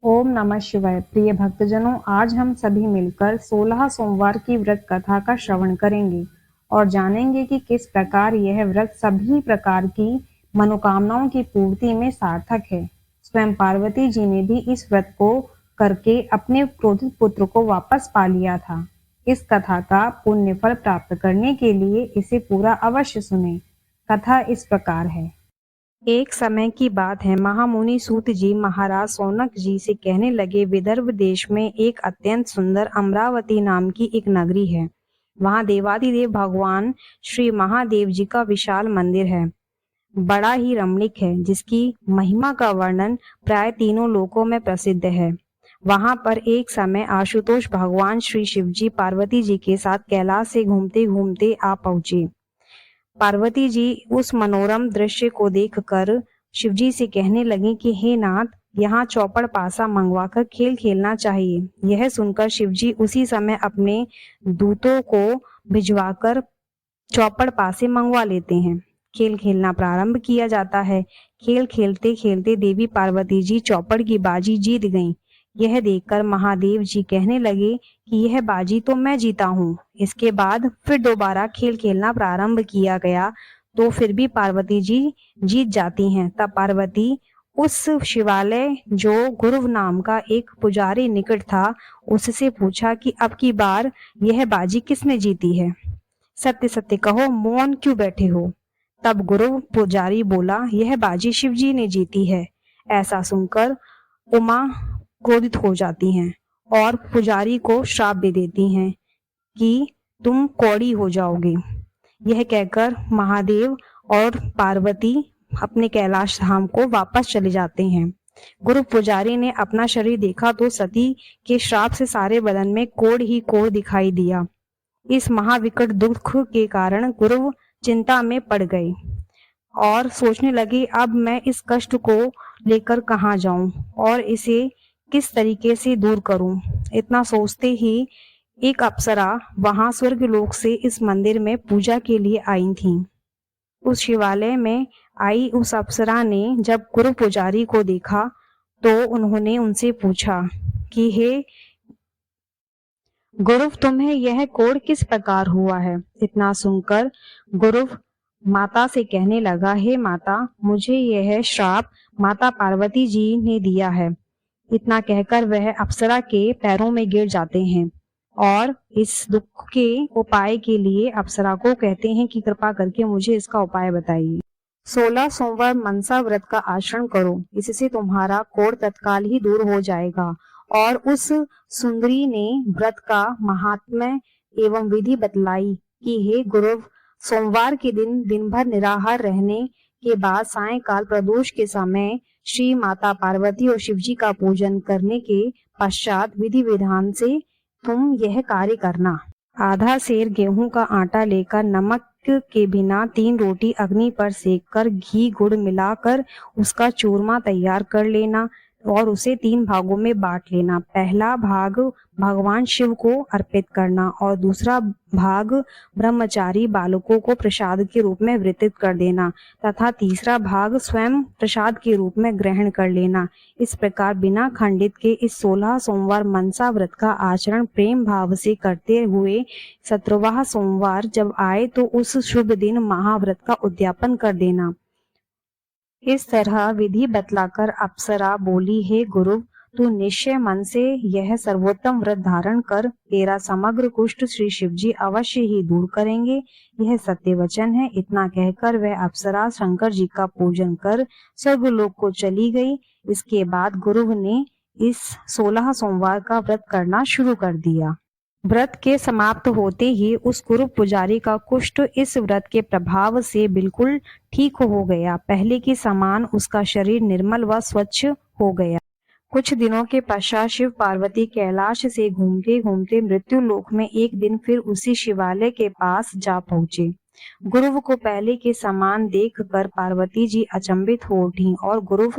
ओम नमः शिवाय। प्रिय भक्तजनों, आज हम सभी मिलकर 16 सोमवार की व्रत कथा का श्रवण करेंगे और जानेंगे कि किस प्रकार यह व्रत सभी प्रकार की मनोकामनाओं की पूर्ति में सार्थक है। स्वयं पार्वती जी ने भी इस व्रत को करके अपने क्रोधित पुत्र को वापस पा लिया था। इस कथा का पुण्य फल प्राप्त करने के लिए इसे पूरा अवश्य सुने। कथा इस प्रकार है। एक समय की बात है, महामुनि सूत जी महाराज सौनक जी से कहने लगे, विदर्भ देश में एक अत्यंत सुंदर अमरावती नाम की एक नगरी है। वहां देवादिदेव भगवान श्री महादेव जी का विशाल मंदिर है। बड़ा ही रमणीक है, जिसकी महिमा का वर्णन प्राय तीनों लोकों में प्रसिद्ध है। वहां पर एक समय आशुतोष भगवान श्री शिव जी पार्वती जी के साथ कैलाश से घूमते घूमते आ पहुंचे। पार्वती जी उस मनोरम दृश्य को देखकर शिवजी से कहने लगी कि हे नाथ, यहाँ चौपड़ पासा मंगवाकर खेल खेलना चाहिए। यह सुनकर शिवजी उसी समय अपने दूतों को भिजवाकर चौपड़ पासे मंगवा लेते हैं। खेल खेलना प्रारंभ किया जाता है। खेल खेलते खेलते देवी पार्वती जी चौपड़ की बाजी जीत गईं। यह देखकर महादेव जी कहने लगे कि यह बाजी तो मैं जीता हूँ। इसके बाद फिर दोबारा खेल खेलना प्रारंभ किया गया तो फिर भी पार्वती जी जीत जाती हैं। तब पार्वती उस शिवालय जो गुरु नाम का एक पुजारी निकट था, उससे पूछा कि अब की बार यह बाजी किसने जीती है। सत्य सत्य कहो, मौन क्यों बैठे हो। तब गुरु पुजारी बोला, यह बाजी शिवजी ने जीती है। ऐसा सुनकर उमा क्रोधित हो जाती हैं और पुजारी को श्राप दे देती हैं कि तुम कौड़ी हो जाओगे। यह कहकर महादेव और पार्वती अपने कैलाश धाम को वापस चले जाते हैं। गुरु पुजारी ने अपना शरीर देखा तो सती के श्राप से सारे बदन में कोढ़ ही कोढ़ दिखाई दिया। इस महाविकट दुख के कारण गुरु चिंता में पड़ गए और सोचने लगे, अब मैं इस कष्ट को लेकर कहाँ जाऊं और इसे किस तरीके से दूर करूं। इतना सोचते ही एक अप्सरा वहां स्वर्गलोक से इस मंदिर में पूजा के लिए आई थी। उस शिवालय में आई उस अप्सरा ने जब गुरु पुजारी को देखा तो उन्होंने उनसे पूछा कि हे गुरु, तुम्हें यह कोढ़ किस प्रकार हुआ है। इतना सुनकर गुरु माता से कहने लगा, हे माता, मुझे यह श्राप माता पार्वती जी ने दिया है। इतना कहकर वह अप्सरा के पैरों में गिर जाते हैं और इस दुख के उपाय के लिए अप्सरा को कहते हैं कि कृपा करके मुझे इसका उपाय बताइए। 16 सोमवार मनसा व्रत का आचरण करो, इससे तुम्हारा कोढ़ तत्काल ही दूर हो जाएगा। और उस सुंदरी ने व्रत का महात्म्य एवं विधि बतलाई कि हे गुरु, सोमवार के दिन दिन भर निराहार रहने के बाद सायंकाल प्रदोष के समय श्री माता पार्वती और शिवजी का पूजन करने के पश्चात विधि विधान से तुम यह कार्य करना। आधा सेर गेहूं का आटा लेकर नमक के बिना 3 रोटी अग्नि पर सेककर घी गुड़ मिलाकर उसका चूरमा तैयार कर लेना और उसे 3 भागों में बांट लेना। पहला भाग भगवान शिव को अर्पित करना और दूसरा भाग ब्रह्मचारी बालकों को प्रसाद के रूप में वितरित कर देना तथा तीसरा भाग स्वयं प्रसाद के रूप में ग्रहण कर लेना। इस प्रकार बिना खंडित के इस 16 सोमवार मनसा व्रत का आचरण प्रेम भाव से करते हुए 17वां सोमवार जब आए तो उस शुभ दिन महाव्रत का उद्यापन कर देना। इस तरह विधि बतलाकर अप्सरा बोली, हे गुरु, तू निश्चय मन से यह सर्वोत्तम व्रत धारण कर, तेरा समग्र कुष्ठ श्री शिवजी अवश्य ही दूर करेंगे। यह सत्य वचन है। इतना कहकर वह अप्सरा शंकर जी का पूजन कर स्वर्गलोक को चली गई। इसके बाद गुरु ने इस 16 सोमवार का व्रत करना शुरू कर दिया। व्रत के समाप्त होते ही उस गुरु पुजारी का कुष्ठ इस व्रत के प्रभाव से बिल्कुल ठीक हो गया। पहले के समान उसका शरीर निर्मल व स्वच्छ हो गया। कुछ दिनों के पश्चात शिव पार्वती कैलाश से घूमते घूमते मृत्यु लोक में एक दिन फिर उसी शिवालय के पास जा पहुंचे। गुरु को पहले के समान देखकर पार्वती जी अचंभित हो उठी और गुरु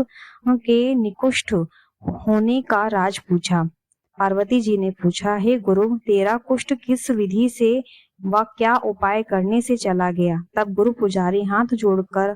के निकुष्ठ होने का राज पूछा। पार्वती जी ने पूछा, हे गुरु, तेरा कुष्ठ किस विधि से वह क्या उपाय करने से चला गया। तब गुरु पुजारी हाथ जोड़कर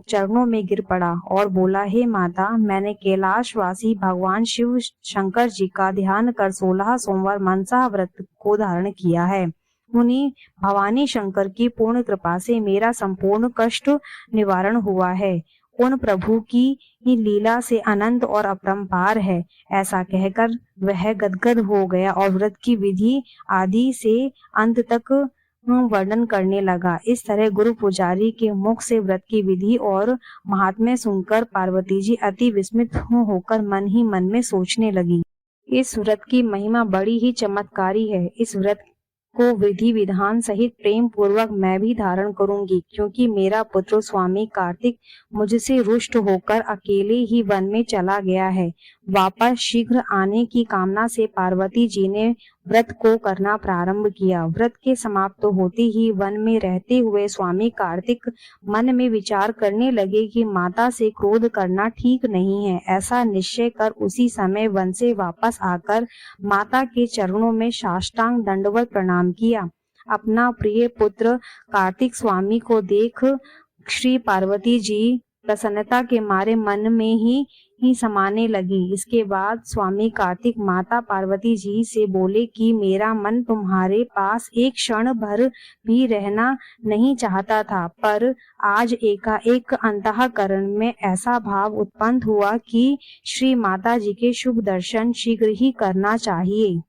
चरणों में गिर पड़ा और बोला, हे माता, मैंने कैलाशवासी भगवान शिव शंकर जी का ध्यान कर 16 सोमवार मनसा व्रत को धारण किया है। उन्हीं भवानी शंकर की पूर्ण कृपा से मेरा संपूर्ण कष्ट निवारण हुआ है। उन प्रभु की ही लीला से अनंत और अपरंपार है। ऐसा कहकर वह गदगद हो गया और व्रत की विधि आदि से अंत तक वर्णन करने लगा। इस तरह गुरु पुजारी के मुख से व्रत की विधि और महात्म्य सुनकर पार्वती जी अति विस्मित होकर मन ही मन में सोचने लगी। इस व्रत की महिमा बड़ी ही चमत्कारी है। इस व्रत को विधि विधान सहित प्रेम पूर्वक मैं भी धारण करूंगी, क्योंकि मेरा पुत्र स्वामी कार्तिक मुझसे रुष्ट होकर अकेले ही वन में चला गया है। वापस शीघ्र आने की कामना से पार्वती जी ने व्रत को करना प्रारंभ किया। व्रत के समाप्त होते ही वन में रहते हुए स्वामी कार्तिक मन में विचार करने लगे कि माता से क्रोध करना ठीक नहीं है। ऐसा निश्चय कर उसी समय वन से वापस आकर माता के चरणों में साष्टांग दंडवत प्रणाम किया। अपना प्रिय पुत्र कार्तिक स्वामी को देख श्री पार्वती जी प्रसन्नता के मारे मन में ही समाने लगी। इसके बाद स्वामी कार्तिक माता पार्वती जी से बोले कि मेरा मन तुम्हारे पास एक क्षण भर भी रहना नहीं चाहता था, पर आज एकाएक अंतःकरण में ऐसा भाव उत्पन्न हुआ कि श्री माता जी के शुभ दर्शन शीघ्र ही करना चाहिए।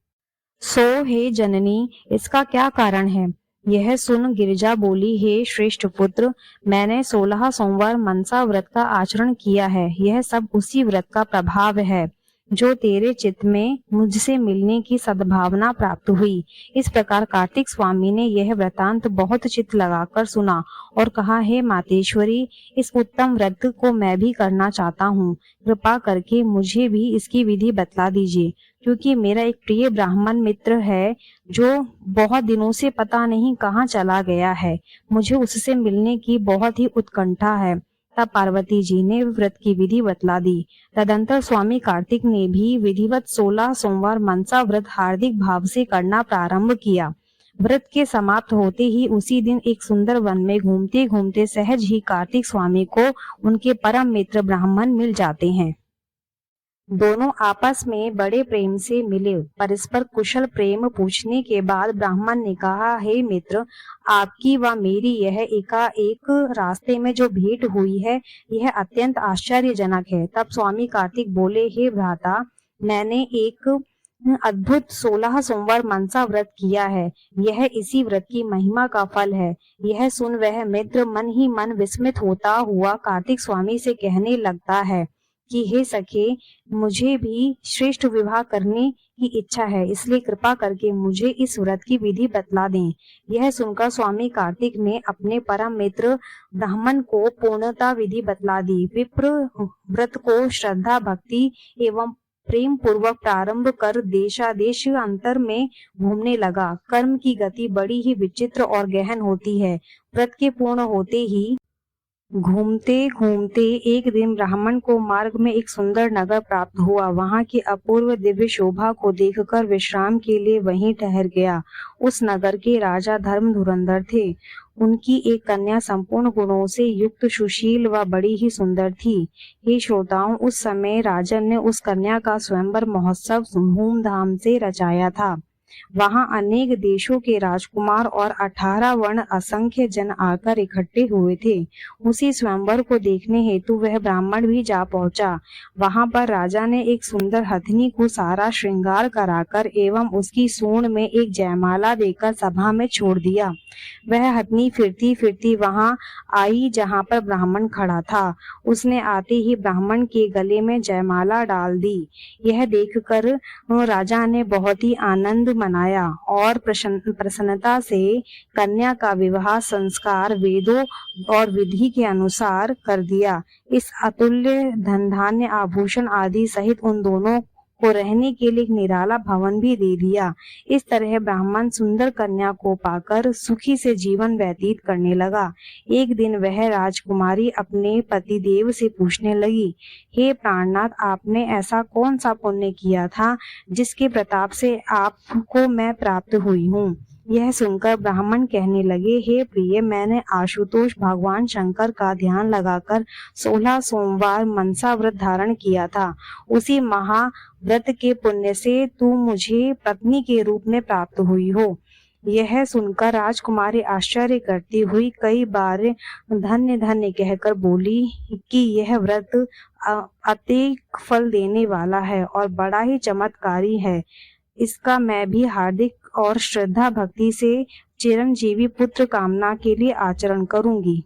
सो हे जननी, इसका क्या कारण है? यह सुन गिरिजा बोली, हे श्रेष्ठ पुत्र, मैंने 16 सोमवार मनसा व्रत का आचरण किया है। यह सब उसी व्रत का प्रभाव है जो तेरे चित्त में मुझसे मिलने की सद्भावना प्राप्त हुई। इस प्रकार कार्तिक स्वामी ने यह वृतांत बहुत चित्त लगाकर सुना और कहा, हे मातेश्वरी, इस उत्तम व्रत को मैं भी करना चाहता हूँ। कृपा करके मुझे भी इसकी विधि बतला दीजिए, क्योंकि मेरा एक प्रिय ब्राह्मण मित्र है जो बहुत दिनों से पता नहीं कहाँ चला गया है। मुझे उससे मिलने की बहुत ही उत्कंठा है। तब पार्वती जी ने व्रत की विधि बतला दी। तदंतर स्वामी कार्तिक ने भी विधिवत 16 सोमवार मनसा व्रत हार्दिक भाव से करना प्रारंभ किया। व्रत के समाप्त होते ही उसी दिन एक सुंदर वन में घूमते घूमते सहज ही कार्तिक स्वामी को उनके परम मित्र ब्राह्मण मिल जाते हैं। दोनों आपस में बड़े प्रेम से मिले। परस्पर कुशल प्रेम पूछने के बाद ब्राह्मण ने कहा, हे मित्र, आपकी व मेरी यह एकाएक रास्ते में जो भेंट हुई है, यह अत्यंत आश्चर्यजनक है। तब स्वामी कार्तिक बोले, हे भ्राता, मैंने एक अद्भुत 16 सोमवार मनसा व्रत किया है। यह इसी व्रत की महिमा का फल है। यह सुन वह मित्र मन ही मन विस्मित होता हुआ कार्तिक स्वामी से कहने लगता है कि हे सखे, मुझे भी श्रेष्ठ विवाह करने की इच्छा है, इसलिए कृपा करके मुझे इस व्रत की विधि बतला दें। यह सुनकर स्वामी कार्तिक ने अपने परम मित्र ब्राह्मण को पूर्णता विधि बतला दी। विप्र व्रत को श्रद्धा भक्ति एवं प्रेम पूर्वक प्रारंभ कर देशादेश अंतर में घूमने लगा। कर्म की गति बड़ी ही विचित्र और गहन होती है। व्रत के पूर्ण होते ही घूमते घूमते एक दिन ब्राह्मण को मार्ग में एक सुंदर नगर प्राप्त हुआ। वहां की अपूर्व दिव्य शोभा को देखकर विश्राम के लिए वहीं ठहर गया। उस नगर के राजा धर्म धुरंधर थे। उनकी एक कन्या संपूर्ण गुणों से युक्त, सुशील व बड़ी ही सुंदर थी। हे श्रोताओं, उस समय राजन ने उस कन्या का स्वयंवर महोत्सव धूमधाम से रचाया था। वहां अनेक देशों के राजकुमार और 18 वर्ण असंख्य जन आकर इकट्ठे हुए थे। उसी स्वयंवर को देखने हेतु वह ब्राह्मण भी जा पहुंचा। वहां पर राजा ने एक सुंदर हथिनी को सारा श्रृंगार कराकर एवं उसकी सूंड में एक जयमाला देकर सभा में छोड़ दिया। वह हथिनी फिरती फिरती वहां आई जहां पर ब्राह्मण खड़ा था। उसने आते ही ब्राह्मण के गले में जयमाला डाल दी। यह देखकर राजा ने बहुत ही आनंद मनाया और प्रसन्नता से कन्या का विवाह संस्कार वेदों और विधि के अनुसार कर दिया। इस अतुल्य धन धान्य आभूषण आदि सहित उन दोनों को रहने के लिए एक निराला भवन भी दे दिया। इस तरह ब्राह्मण सुंदर कन्या को पाकर सुखी से जीवन व्यतीत करने लगा। एक दिन वह राजकुमारी अपने पतिदेव से पूछने लगी, हे प्राणनाथ, आपने ऐसा कौन सा पुण्य किया था जिसके प्रताप से आपको मैं प्राप्त हुई हूँ? यह सुनकर ब्राह्मण कहने लगे, हे प्रिय, मैंने आशुतोष भगवान शंकर का ध्यान लगाकर 16 सोमवार मनसा व्रत धारण किया था। उसी महाव्रत के पुण्य से तू मुझे पत्नी के रूप में प्राप्त हुई हो। यह सुनकर राजकुमारी आश्चर्य करती हुई कई बार धन्य धन्य कहकर बोली कि यह व्रत अत्यधिक फल देने वाला है और बड़ा ही चमत्कारी है। इसका मैं भी हार्दिक और श्रद्धा भक्ति से चिरंजीवी पुत्र कामना के लिए आचरण करूंगी।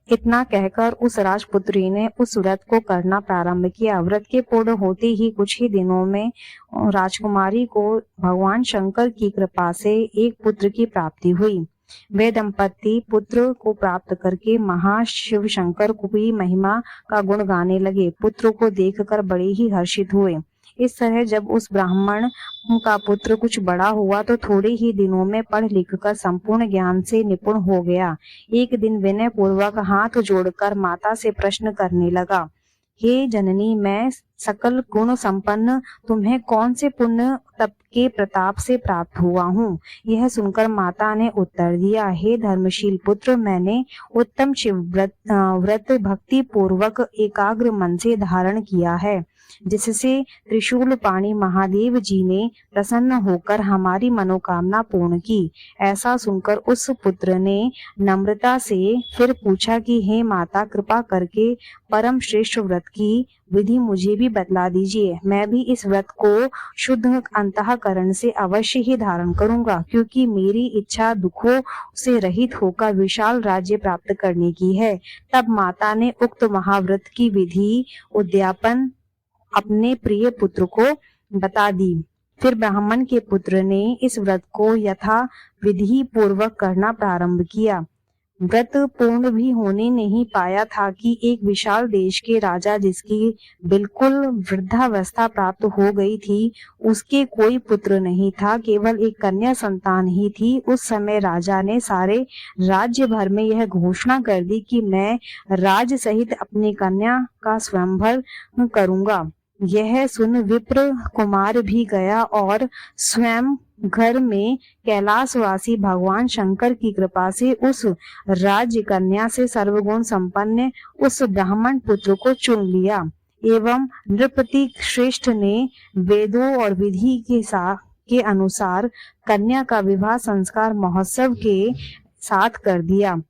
इतना कहकर उस राजपुत्री ने उस व्रत को करना प्रारंभ किया। व्रत के पूर्ण होते ही कुछ ही दिनों में राजकुमारी को भगवान शंकर की कृपा से एक पुत्र की प्राप्ति हुई। वे दंपति पुत्र को प्राप्त करके महाशिव शंकर की महिमा का गुण गाने लगे। पुत्र को देखकर बड़े ही हर्षित हुए। इस तरह जब उस ब्राह्मण का पुत्र कुछ बड़ा हुआ तो थोड़े ही दिनों में पढ़ लिख कर संपूर्ण ज्ञान से निपुण हो गया। एक दिन विनय पूर्वक हाथ जोड़कर माता से प्रश्न करने लगा, हे जननी, मैं सकल गुण संपन्न तुम्हें कौन से पुण्य तप के प्रताप से प्राप्त हुआ हूँ? यह सुनकर माता ने उत्तर दिया, हे धर्मशील पुत्र, मैंने उत्तम शिव व्रत भक्ति पूर्वक एकाग्र मन से धारण किया है, जिससे त्रिशूल पाणी महादेव जी ने प्रसन्न होकर हमारी मनोकामना पूर्ण की। ऐसा सुनकर उस पुत्र ने नम्रता से फिर पूछा कि हे माता, कृपा करके परम श्रेष्ठ व्रत की विधि मुझे भी बतला दीजिए। मैं भी इस व्रत को शुद्ध अंतःकरण से अवश्य ही धारण करूंगा, क्योंकि मेरी इच्छा दुखों से रहित होकर विशाल राज्य प्राप्त करने की है। तब माता ने उक्त महाव्रत की विधि उद्यापन अपने प्रिय पुत्र को बता दी। फिर ब्राह्मण के पुत्र ने इस व्रत को यथा विधि पूर्वक करना प्रारंभ किया। व्रत पूर्ण भी होने नहीं पाया था कि एक विशाल देश के राजा, जिसकी बिल्कुल वृद्धावस्था प्राप्त हो गई थी, उसके कोई पुत्र नहीं था, केवल एक कन्या संतान ही थी। उस समय राजा ने सारे राज्य भर में यह घोषणा कर दी कि मैं राज सहित अपनी कन्या का स्वयंवर करूंगा। यह सुन विप्र कुमार भी गया और स्वयं घर में कैलाशवासी भगवान शंकर की कृपा से उस राज्य कन्या से सर्वगुण संपन्न उस ब्राह्मण पुत्र को चुन लिया। एवं नृपति श्रेष्ठ ने वेदों और विधि के अनुसार कन्या का विवाह संस्कार महोत्सव के साथ कर दिया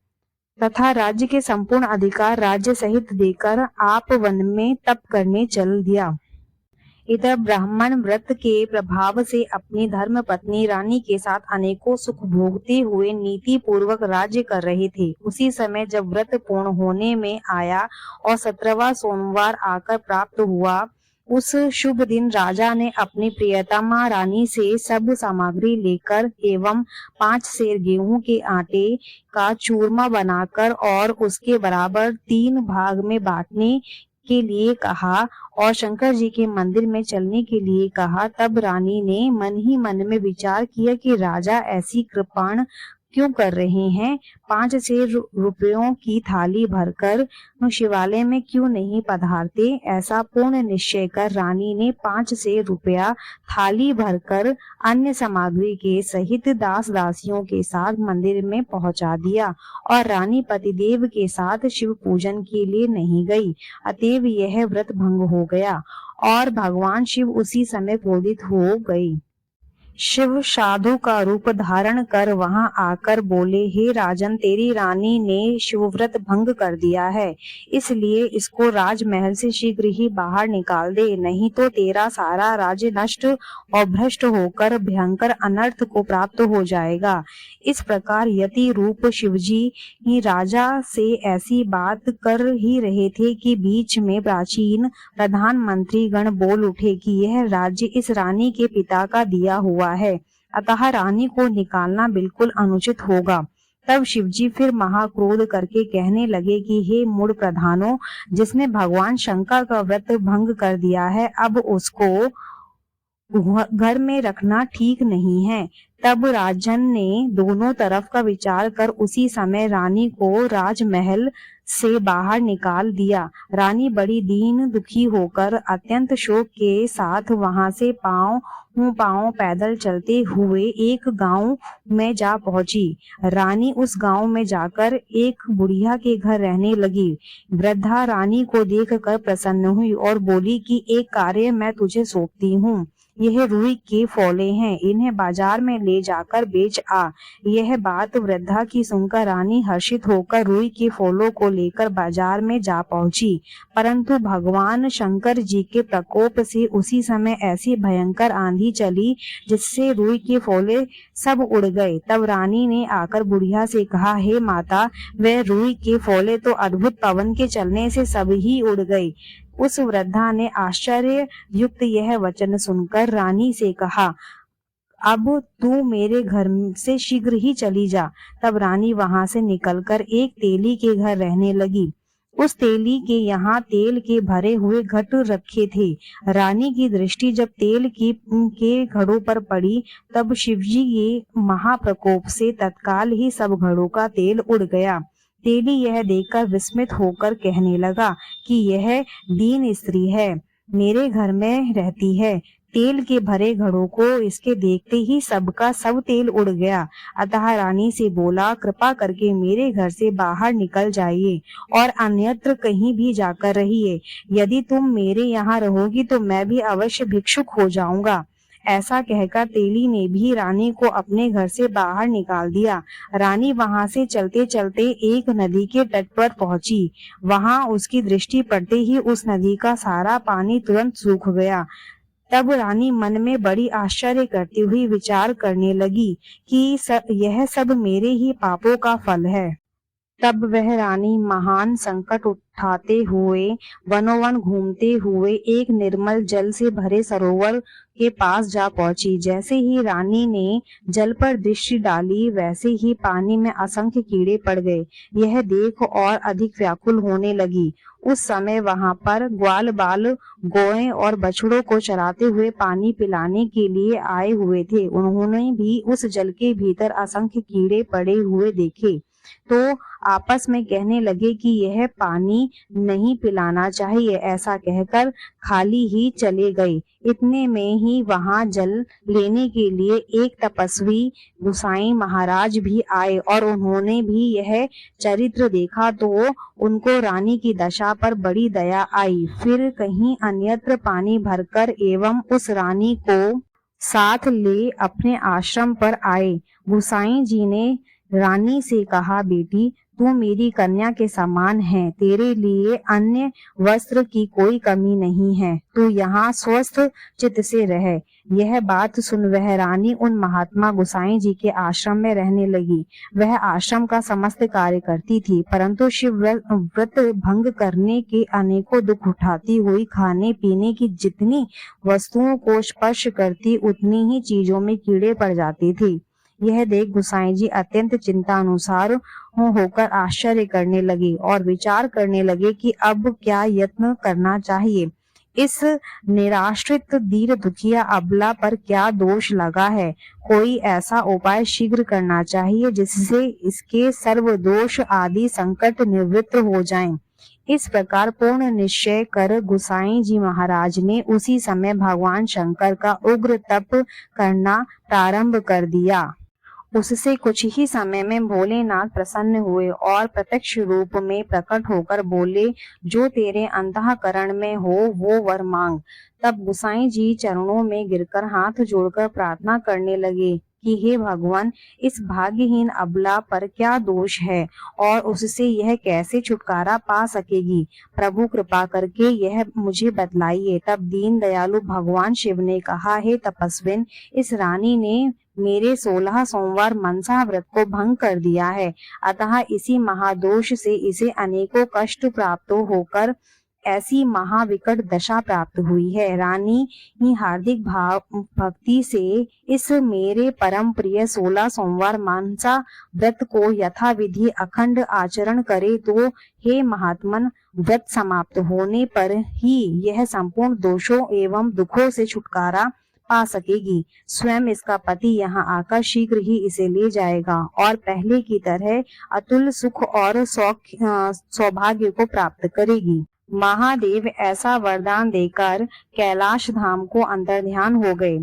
तथा राज्य के संपूर्ण अधिकार राज्य सहित देकर आप वन में तप करने चल दिया। इधर ब्राह्मण व्रत के प्रभाव से अपनी धर्म पत्नी रानी के साथ अनेकों सुख भोगते हुए नीति पूर्वक राज्य कर रहे थे। उसी समय जब व्रत पूर्ण होने में आया और 17वां सोमवार आकर प्राप्त हुआ, उस शुभ दिन राजा ने अपनी प्रियतमा रानी से सब सामग्री लेकर एवं 5 सेर गेहूं के आटे का चूरमा बनाकर और उसके बराबर 3 भाग में बांटने के लिए कहा और शंकर जी के मंदिर में चलने के लिए कहा। तब रानी ने मन ही मन में विचार किया कि राजा ऐसी कृपाण क्यों कर रहे हैं? 5 से रुपयों की थाली भरकर शिवालय में क्यों नहीं पधारते? ऐसा पूर्ण निश्चय कर रानी ने 5 से रुपया थाली भरकर अन्य सामग्री के सहित दास दासियों के साथ मंदिर में पहुंचा दिया और रानी पतिदेव के साथ शिव पूजन के लिए नहीं गई। अतएव यह व्रत भंग हो गया और भगवान शिव उसी समय क्रोधित हो गए। शिव साधु का रूप धारण कर वहां आकर बोले, हे राजन, तेरी रानी ने शिवव्रत भंग कर दिया है, इसलिए इसको राजमहल से शीघ्र ही बाहर निकाल दे, नहीं तो तेरा सारा राज्य नष्ट और भ्रष्ट होकर भयंकर अनर्थ को प्राप्त हो जाएगा। इस प्रकार यति रूप शिवजी ही राजा से ऐसी बात कर ही रहे थे कि बीच में प्राचीन प्रधानमंत्री गण बोल उठे कि यह राज्य इस रानी के पिता का दिया हुआ है, अतः रानी को निकालना बिल्कुल अनुचित होगा। तब शिवजी फिर महाक्रोध करके कहने लगे कि हे मूढ़ प्रधानों, जिसने भगवान शंकर का व्रत भंग कर दिया है, अब उसको घर में रखना ठीक नहीं है। तब राजन ने दोनों तरफ का विचार कर उसी समय रानी को राजमहल से बाहर निकाल दिया। रानी बड़ी दीन दुखी होकर अत्यंत शोक के साथ वहां से पांव पैदल चलते हुए एक गांव में जा पहुंची। रानी उस गांव में जाकर एक बुढ़िया के घर रहने लगी। वृद्धा रानी को देखकर प्रसन्न हुई और बोली कि एक कार्य मैं तुझे सौंपती हूँ। यह रुई के फौले हैं, इन्हें बाजार में ले जाकर बेच आ। यह बात वृद्धा की सुनकर रानी हर्षित होकर रुई के फौलों को लेकर बाजार में जा पहुंची। परंतु भगवान शंकर जी के प्रकोप से उसी समय ऐसी भयंकर आंधी चली जिससे रुई के फौले सब उड़ गए। तब रानी ने आकर बुढ़िया से कहा, हे माता, वह रुई के फौले तो अद्भुत पवन के चलने से सब ही उड़ गए। उस वृद्धा ने आश्चर्य युक्त यह वचन सुनकर रानी से कहा, अब तू मेरे घर से शीघ्र ही चली जा। तब रानी वहां से निकलकर एक तेली के घर रहने लगी। उस तेली के यहाँ तेल के भरे हुए घट रखे थे। रानी की दृष्टि जब तेल के घड़ों पर पड़ी तब शिवजी के महाप्रकोप से तत्काल ही सब घड़ों का तेल उड़ गया। तेली यह देखकर विस्मित होकर कहने लगा कि यह दीन स्त्री है, मेरे घर में रहती है। तेल के भरे घड़ों को इसके देखते ही सबका सब तेल उड़ गया। अतः रानी से बोला, कृपा करके मेरे घर से बाहर निकल जाइए और अन्यत्र कहीं भी जाकर रहिए। यदि तुम मेरे यहाँ रहोगी तो मैं भी अवश्य भिक्षुक हो जाऊंगा। ऐसा कहकर तेली ने भी रानी को अपने घर से बाहर निकाल दिया। रानी वहां से चलते चलते एक नदी के तट पर पहुंची। वहां उसकी दृष्टि पड़ते ही उस नदी का सारा पानी तुरंत सूख गया। तब रानी मन में बड़ी आश्चर्य करती हुई विचार करने लगी कि यह सब मेरे ही पापों का फल है। तब वह रानी महान संकट उठाते हुए वनोवन घूमते हुए एक निर्मल जल से भरे सरोवर के पास जा पहुंची। जैसे ही रानी ने जल पर दृष्टि डाली वैसे ही पानी में असंख्य कीड़े पड़ गए। यह देख और अधिक व्याकुल होने लगी। उस समय वहां पर ग्वाल बाल गौएं और बछड़ों को चराते हुए पानी पिलाने के लिए आए हुए थे। उन्होंने भी उस जल के भीतर असंख्य कीड़े पड़े हुए देखे तो आपस में कहने लगे कि यह पानी नहीं पिलाना चाहिए। ऐसा कहकर खाली ही चले गए। इतने में ही वहां जल लेने के लिए एक तपस्वी गुसाई महाराज भी आए और उन्होंने भी यह चरित्र देखा तो उनको रानी की दशा पर बड़ी दया आई। फिर कहीं अन्यत्र पानी भरकर एवं उस रानी को साथ ले अपने आश्रम पर आए। गुसाई जी ने रानी से कहा, बेटी, तू मेरी कन्या के समान है, तेरे लिए अन्य वस्त्र की कोई कमी नहीं है, तू यहाँ स्वस्थ चित्त से रह। यह बात सुन वह रानी उन महात्मा गुसाई जी के आश्रम में रहने लगी। वह आश्रम का समस्त कार्य करती थी, परंतु शिव व्रत भंग करने के अनेकों दुख उठाती हुई खाने पीने की जितनी वस्तुओं को स्पर्श करती उतनी ही चीजों में कीड़े पड़ जाते थे। यह देख गुसाई जी अत्यंत चिंता अनुसार होकर आश्चर्य करने लगे और विचार करने लगे कि अब क्या यत्न करना चाहिए। इस निराश्रित दीन दुखिया अबला पर क्या दोष लगा है? कोई ऐसा उपाय शीघ्र करना चाहिए जिससे इसके सर्व दोष आदि संकट निवृत्त हो जाएं। इस प्रकार पूर्ण निश्चय कर गुसाई जी महाराज ने उसी समय भगवान शंकर का उग्र तप करना प्रारंभ कर दिया। उससे कुछ ही समय में भोलेनाथ प्रसन्न हुए और प्रत्यक्ष रूप में प्रकट होकर बोले, जो तेरे अंतःकरण में हो वो वर मांग। तब गुसाई जी चरणों में गिरकर हाथ जोड़कर प्रार्थना करने लगे कि हे भगवान, इस भाग्यहीन अबला पर क्या दोष है और उससे यह कैसे छुटकारा पा सकेगी? प्रभु कृपा करके यह मुझे बतलाइए। तब दीन दयालु भगवान शिव ने कहा, हे तपस्विन, इस रानी ने मेरे 16 सोमवार मनसा व्रत को भंग कर दिया है, अतः इसी महादोष से इसे अनेकों कष्ट प्राप्त होकर ऐसी महाविकट दशा प्राप्त हुई है। रानी ही हार्दिक भाव भक्ति से इस मेरे परम प्रिय 16 सोमवार मनसा व्रत को यथाविधि अखंड आचरण करे तो हे महात्मन, व्रत समाप्त होने पर ही यह संपूर्ण दोषों एवं दुखों से छुटकारा पा सकेगी। स्वयं इसका पति यहाँ आकर शीघ्र ही इसे ले जाएगा और पहले की तरह अतुल सुख और सौभाग्य को प्राप्त करेगी। महादेव ऐसा वरदान देकर कैलाश धाम को अंतर्ध्यान हो गए।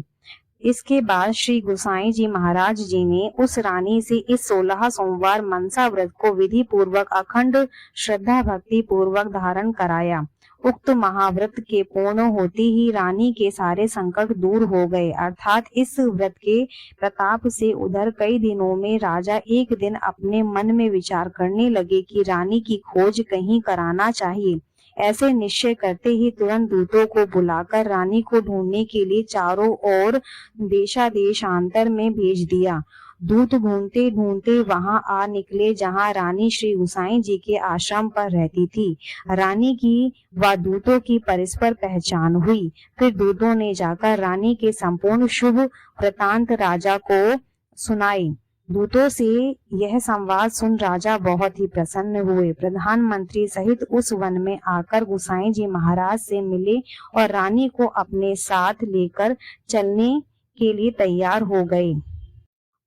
इसके बाद श्री गोसाई जी महाराज जी ने उस रानी से इस 16 सोमवार मनसा व्रत को विधि पूर्वक अखंड श्रद्धा भक्ति पूर्वक धारण कराया। उक्त महाव्रत के पूर्ण होते ही रानी के सारे संकट दूर हो गए। अर्थात इस व्रत के प्रताप से उधर कई दिनों में राजा एक दिन अपने मन में विचार करने लगे कि रानी की खोज कहीं कराना चाहिए। ऐसे निश्चय करते ही तुरंत दूतों को बुलाकर रानी को ढूंढने के लिए चारों ओर देशादेशांतर में भेज दिया। दूत ढूंढते ढूंढते वहां आ निकले जहां रानी श्री गोसाई जी के आश्रम पर रहती थी। रानी की व दूतों की परस्पर पहचान हुई। फिर दूतों ने जाकर रानी के संपूर्ण शुभ वृतांत राजा को सुनाई। दूतों से यह संवाद सुन राजा बहुत ही प्रसन्न हुए। प्रधानमंत्री सहित उस वन में आकर गोसाई जी महाराज से मिले और रानी को अपने साथ लेकर चलने के लिए तैयार हो गए।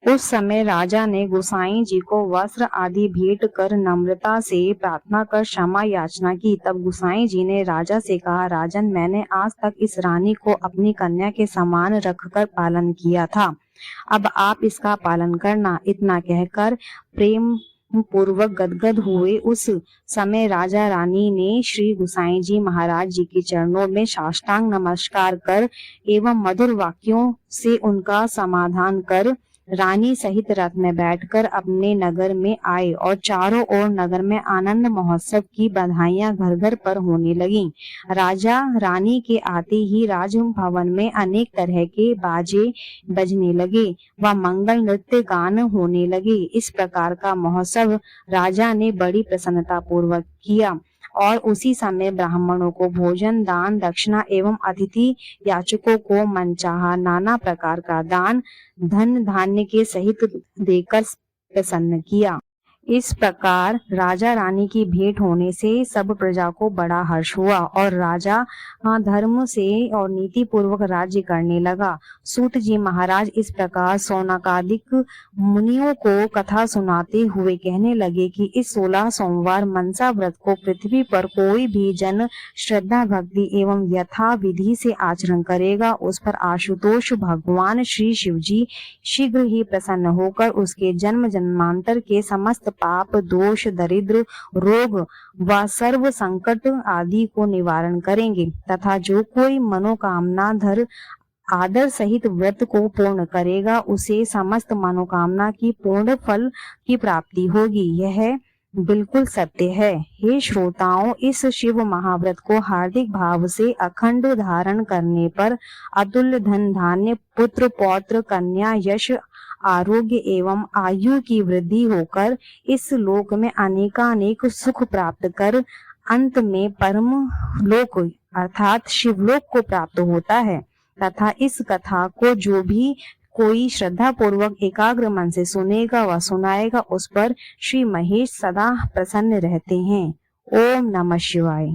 उस समय राजा ने गोसाई जी को वस्त्र आदि भेंट कर नम्रता से प्रार्थना कर क्षमा याचना की। तब गोसाई जी ने राजा से कहा, राजन, मैंने आज तक इस रानी को अपनी कन्या के समान रखकर पालन किया था, अब आप इसका पालन करना। इतना कहकर प्रेम पूर्वक गदगद हुए। उस समय राजा रानी ने श्री गोसाई जी महाराज जी के चरणों में साष्टांग नमस्कार कर एवं मधुर वाक्यों से उनका समाधान कर रानी सहित रथ में बैठकर अपने नगर में आए और चारों ओर नगर में आनंद महोत्सव की बधाइयां घर घर पर होने लगीं। राजा रानी के आते ही राजभवन में अनेक तरह के बाजे बजने लगे व मंगल नृत्य गान होने लगे। इस प्रकार का महोत्सव राजा ने बड़ी प्रसन्नता पूर्वक किया और उसी समय ब्राह्मणों को भोजन, दान, दक्षिणा एवं अतिथि याचकों को मनचाहा नाना प्रकार का दान धन धान्य के सहित देकर प्रसन्न किया। इस प्रकार राजा रानी की भेंट होने से सब प्रजा को बड़ा हर्ष हुआ और राजा धर्म से और नीति पूर्वक राज्य करने लगा। सूत जी महाराज इस प्रकार सौनकादिक मुनियों को कथा सुनाते हुए कहने लगे कि इस 16 सोमवार मनसा व्रत को पृथ्वी पर कोई भी जन श्रद्धा भक्ति एवं यथा विधि से आचरण करेगा, उस पर आशुतोष भगवान श्री शिव जी शीघ्र ही प्रसन्न होकर उसके जन्म जन्मांतर के समस्त पाप, दोष, दरिद्र, रोग व सर्व संकट आदि को निवारण करेंगे तथा जो कोई मनोकामना धर आदर सहित व्रत को पूर्ण करेगा उसे समस्त मनोकामना की पूर्ण फल की प्राप्ति होगी। यह बिल्कुल सत्य है। हे श्रोताओं, इस शिव महाव्रत को हार्दिक भाव से अखंड धारण करने पर अतुल्य धन धान्य, पुत्र पौत्र, कन्या, यश, आरोग्य एवं आयु की वृद्धि होकर इस लोक में अनेकानेक सुख प्राप्त कर अंत में परम लोक अर्थात शिवलोक को प्राप्त होता है तथा इस कथा को जो भी कोई श्रद्धा पूर्वक एकाग्र मन से सुनेगा व सुनाएगा उस पर श्री महेश सदा प्रसन्न रहते हैं। ओम नमः शिवाय।